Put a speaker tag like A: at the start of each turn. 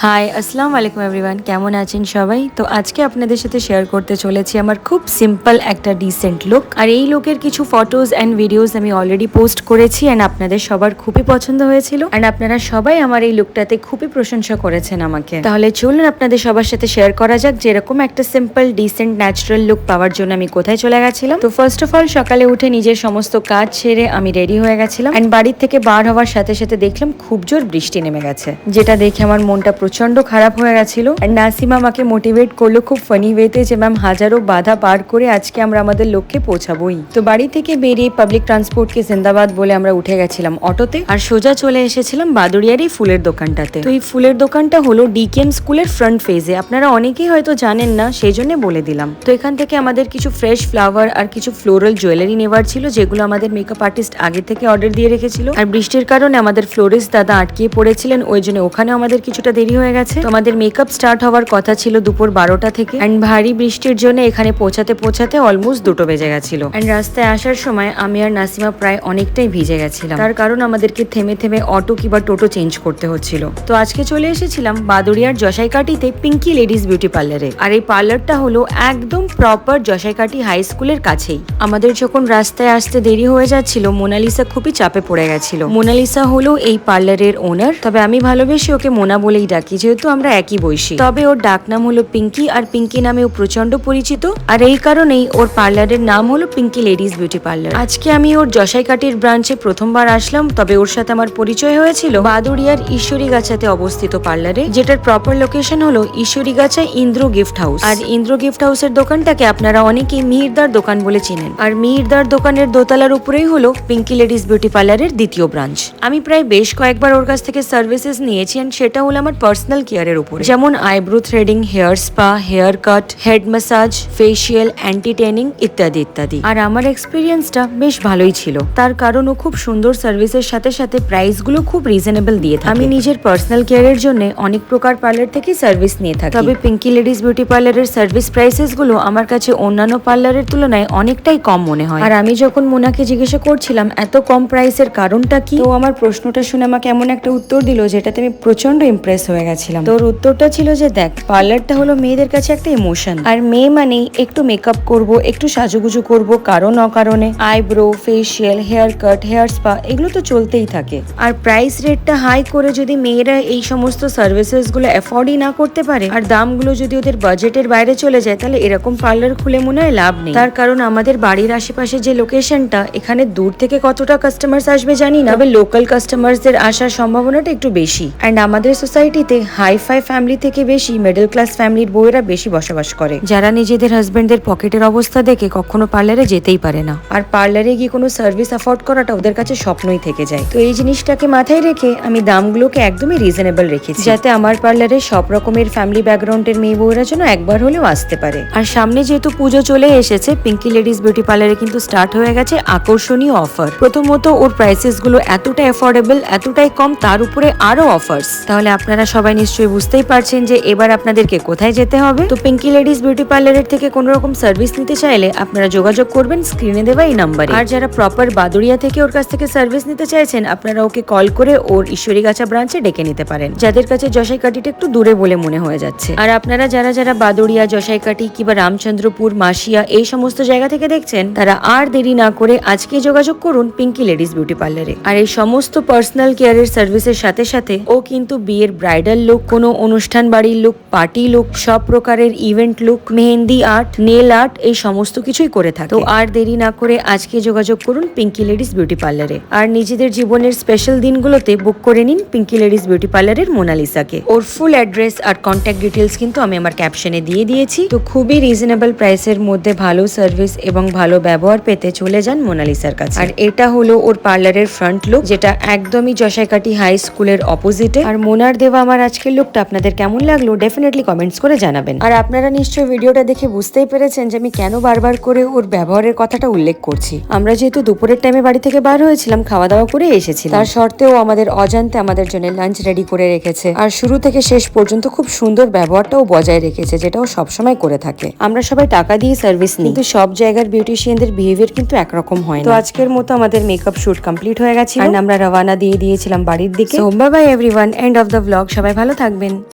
A: High আসসালামু আলাইকুম everyone, কেমন আছেন সবাই? তো আজকে আপনাদের সাথে শেয়ার করতে চলেছি আমার খুব সিম্পল একটা ডিসেন্ট লুক। আর এই লুকের কিছু ফটোজ অ্যান্ড ভিডিওস আমি অলরেডি পোস্ট করেছি অ্যান্ড আপনাদের সবার খুবই পছন্দ হয়েছিল অ্যান্ড আপনারা সবাই আমার এই লুকটাতে খুবই প্রশংসা করেছেন আমাকে। তাহলে চলুন আপনাদের সবার সাথে শেয়ার করা যাক যেরকম একটা সিম্পল ডিসেন্ট ন্যাচারাল লুক পাওয়ার জন্য আমি কোথায় চলে গেছিলাম। তো ফার্স্ট অফ অল সকালে উঠে নিজের সমস্ত কাজ সেরে আমি রেডি হয়ে গেছিলাম অ্যান্ড বাড়ির থেকে বার হওয়ার সাথে সাথে দেখলাম খুব জোর বৃষ্টি নেমে গেছে, যেটা দেখে আমার মনটা প্রচন্ড খারাপ হয়ে গেছিল। নাসিমা আমাকে মোটিভেট করলো খুব ফানি ওয়েতে যে ম্যাম হাজারো বাধা পার করে আজকে আমরা আমাদের লক্ষ্যে পৌঁছাবোই। তো বাড়ি থেকে বেরিয়ে পাবলিক ট্রান্সপোর্টকে জিন্দাবাদ বলে আমরা উঠে গেছিলাম অটোতে আর সোজা চলে এসেছিলাম বাদুড়িয়ার এই ফুলের দোকানটাতে। তো এই ফুলের দোকানটা হলো ডিকেএম স্কুলের ফ্রন্ট ফেজে, আপনারা অনেকেই হয়তো জানেন না, সেই জন্য বলে দিলাম। তো এখান থেকে আমাদের কিছু ফ্রেশ ফ্লাওয়ার আর কিছু ফ্লোরাল জুয়েলারি নেওয়ার ছিল, যেগুলো আমাদের মেকআপ আর্টিস্ট আগে থেকে অর্ডার দিয়ে রেখেছিল। আর বৃষ্টির কারণে আমাদের ফ্লোরিস্ট দাদা আটকিয়ে পড়েছিলেন, ওই জন্য ওখানেও আমাদের কিছুটা দেরি হয়ে গেছে। তো আমাদের মেকআপ স্টার্ট হওয়ার কথা ছিল দুপুর 12টা থেকে এন্ড ভারী বৃষ্টির জন্য এখানে পৌঁছাতে অলমোস্ট 2টো বেজে গেছিল। এন্ড রাস্তায় আসার সময় আমি আর নাসিমা প্রায় অনেকটাই ভিজে গেছিলাম, তার কারণ আমাদেরকে থেমে থেমে অটো কিংবা টোটো চেঞ্জ করতে হচ্ছিল। তো আজকে চলে এসেছিলাম বাদুড়িয়ার জশাইকাটিতে পিঙ্কি লেডিস বিউটি পার্লারে। আর এই পার্লারটা হলো একদম প্রপার জশাইকাটি হাই স্কুলের কাছেই। আমাদের যখন রাস্তায় আসতে দেরি হয়ে যাচ্ছিল মোনালিসা খুবই চাপে পড়ে গেছিল। মোনালিসা হলো এই পার্লারের ওনার, তবে আমি ভালোবেসে ওকে মোনা বলেই ডাকি যেহেতু আমরা একই বয়সী। তবে ওর ডাক নাম হলো পিঙ্কি আর পিঙ্কি নামে ও প্রচন্ড পরিচিত, আর এই কারণেই ওর পার্লারের নাম হলো পিঙ্কি লেডিস বিউটি পার্লার। আজকে আমি ওর জশাইকাটির ব্রাঞ্চে প্রথমবার আসলাম, তবে ওর সাথে আমার পরিচয় হয়েছিল বাদুড়িয়ার ঈশ্বরীগাছাতে অবস্থিত পার্লারে, যেটার প্রপার লোকেশন হলো ঈশ্বরীগাছা ইন্দ্র গিফট হাউস। আর ইন্দ্র গিফট হাউসের দোকানটাকে আপনারা অনেকেই মিহিরদার দোকান বলে চিনেন, আর মিহিরদার দোকানের দোতলার উপরেই হলো পিঙ্কি লেডিস বিউটি পার্লারের দ্বিতীয় ব্রাঞ্চ। আমি প্রায় বেশ কয়েকবার ওর কাছ থেকে সার্ভিসেস নিয়েছি এন্ড সেটা হলো আমার পার্সোনাল কেয়ারের উপরে, যেমন eyebrow threading, hair spa, hair cut, head massage, facial, anti tanning ইত্যাদি ইত্যাদি। আর আমার এক্সপিরিয়েন্সটা বেশ ভালোই ছিল, তার কারণ ও খুব সুন্দর সার্ভিসের সাথে সাথে প্রাইস গুলো খুব রিজনেবল দিয়ে থাকে। আমি নিজের পার্সোনাল কেয়ারের জন্য অনেক প্রকার পার্লার থেকে সার্ভিস নিয়ে থাকি, তবে পিঙ্কি লেডিস বিউটি পার্লারের সার্ভিস প্রাইসেস গুলো আমার কাছে অন্যান্য পার্লারের তুলনায় অনেকটাই কম মনে হয়। আর আমি যখন মোনাকে জিজ্ঞাসা করছিলাম এত কম প্রাইসের কারণটা কি, তো আমার প্রশ্নটা শুনে আমাকে এমন একটা উত্তর দিল যেটাতে আমি প্রচন্ড ইমপ্রেস হয়ে গেছিলাম। তোর উত্তরটা ছিল যে দেখ, পার্লারটা হলো মেয়েদের কাছে একটা ইমোশন, আর মেয়ে মানেই একটু মেকআপ করব, একটু সাজুগুজু করব, কারণ অকারণে eyebrow, facial, hair cut, hair spa এগুলো তো চলতেই থাকে। আর প্রাইস রেটটা হাই করে যদি মেয়েরা এই সমস্ত সার্ভিসেস গুলো অ্যাফোর্ডই না করতে পারে আর দামগুলো যদি ওদের বাজেটের বাইরে চলে যায়, তাহলে এরকম পার্লার খুলে মনে হয় লাভ নেই। তার কারণ আমাদের বাড়ির আশেপাশে যে লোকেশনটা, এখানে দূর থেকে কতটা কাস্টমার্স আসবে জানি না, তবে লোকাল কাস্টমার্সদের আসার সম্ভাবনাটা একটু বেশি। অ্যান্ড আমাদের সোসাইটিতে হাই ফাই ফ্যামিলি থেকে বেশি মিডল ক্লাস ফ্যামিলির বউয়েরা বেশি বসবাস করে, যারা নিজেদের হাজবেন্ডের পকেটের অবস্থা দেখে কখনো পার্লারে যেতেই পারে না, আর পার্লারে গিয়ে কোনো সার্ভিস অ্যাফোর্ড করাটা ওদের কাছে স্বপ্নই থেকে যায়। তো এই জিনিসটাকে মাথায় রেখে আমি দামগুলোকে একদমই রিজনেবল রেখেছি, যাতে আমার পার্লারে সব রকমের ফ্যামিলি ব্যাকগ্রাউন্ডের মেয়ে বউয়েরা যেন একবার হলেও আসতে পারে। আর সামনে যেহেতু পুজো চলে এসেছে, পিঙ্কি লেডিস বিউটি পার্লারে কিন্তু স্টার্ট হয়ে গেছে আকর্ষণীয় অফার। প্রথমত ওর প্রাইসেস গুলো এতটা অ্যাফোর্ডেবল, এতটাই কম, তার উপরে আরো অফার্স। তাহলে আপনারা সবাই নিশ্চয়ই বুঝতেই পারছেন যে এবার আপনাদেরকে কোথায় যেতে হবে। তো পিঙ্কি লেডিস বিউটি পার্লারের থেকে কোনো রকম সার্ভিস নিতে চাইলে আপনারা যোগাযোগ করবেন স্ক্রিনে দেওয়া এই নাম্বারে। আর যারা প্রপার বাদুড়িয়া থেকে ওর কাছ থেকে সার্ভিস নিতে চাইছেন, আপনারা ওকে কল করে ওর ঈশ্বরীগাছা ব্রাঞ্চে ডেকে নিতে পারেন, যাদের কাছে জশাইকাটিটা একটু দূরে বলে মনে হয়ে যাচ্ছে। আর আপনারা যারা যারা বাদুড়িয়া, জশাইকাটি কিংবা রামচন্দ্রপুর, মাসিয়া এই সমস্ত জায়গা থেকে দেখছেন, তারা আর দেরি না করে আজকে যোগাযোগ করুন পিঙ্কি লেডিস বিউটি পার্লারে। আর এই সমস্ত পার্সোনাল কেয়ারের সার্ভিসের সাথে সাথে ও কিন্তু বিয়ের ব্রাইডাল লুক, কোনো অনুষ্ঠান বাড়ির লুক, পার্টি লুক, সব প্রকারের event look, mehndi art, nail art এই সমস্ত কিছুই করে থাকে। তো আর দেরি না করে আজকে যোগাযোগ করুন পিঙ্কি লেডিস বিউটি পার্লারে। আর নিজেদের জীবনের স্পেশাল দিনগুলোতে বুক করে নিন পিঙ্কি লেডিস বিউটি পার্লারের মোনালিসাকে। ওর ফুল অ্যাড্রেস আর কন্ট্যাক্ট ডিটেলস কিন্তু আমি আমার ক্যাপশনে দিয়ে দিয়েছি। তো খুবই রিজনেবল প্রাইসের মধ্যে ভালো সার্ভিস এবং ভালো ব্যবহার পেতে চলে যান মোনালিসার কাছে। আর এটা হলো ওর পার্লারের ফ্রন্ট লুক, যেটা একদমই জশাইকাটি হাই স্কুলের অপোজিটে। আর মোনার দেওয়া আমার আজকের লুকটা আপনাদের কেমন লাগলো ডেফিনেটলি কমেন্টস করে জানাবেন। আর আপনারা নিশ্চয়ই ভিডিওটা দেখে বুঝতেই পেরেছেন যে আমি কেন বারবার করে ওর ব্যবহারের কথাটা উল্লেখ করছি। আমরা যেহেতু দুপুরের টাইমে বাড়ি থেকে বার হয়েছিলাম, খাওয়া দাওয়া করে এসেছি, তার সত্ত্বেও আমাদের অজান্তে আমাদের জন্য লাঞ্চ রেডি করে রেখেছে। আর শুরু থেকে শেষ পর্যন্ত খুব সুন্দর ব্যবহারটাও বজায় রেখেছে, যেটাও সবসময় করে থাকে। আমরা সবাই টাকা দিয়ে সার্ভিস নিই, কিন্তু সব জায়গার বিউটিশিয়ানদের বিহেভিয়ার কিন্তু একরকম হয় না। তো আজকের মতো আমাদের মেকআপ শুট কমপ্লিট হয়ে গেছে, আমরা রওনা দিয়ে দিয়েছিলাম বাড়ির দিকে। So bye bye everyone, end of the blog. সবাই ভালো থাকবেন।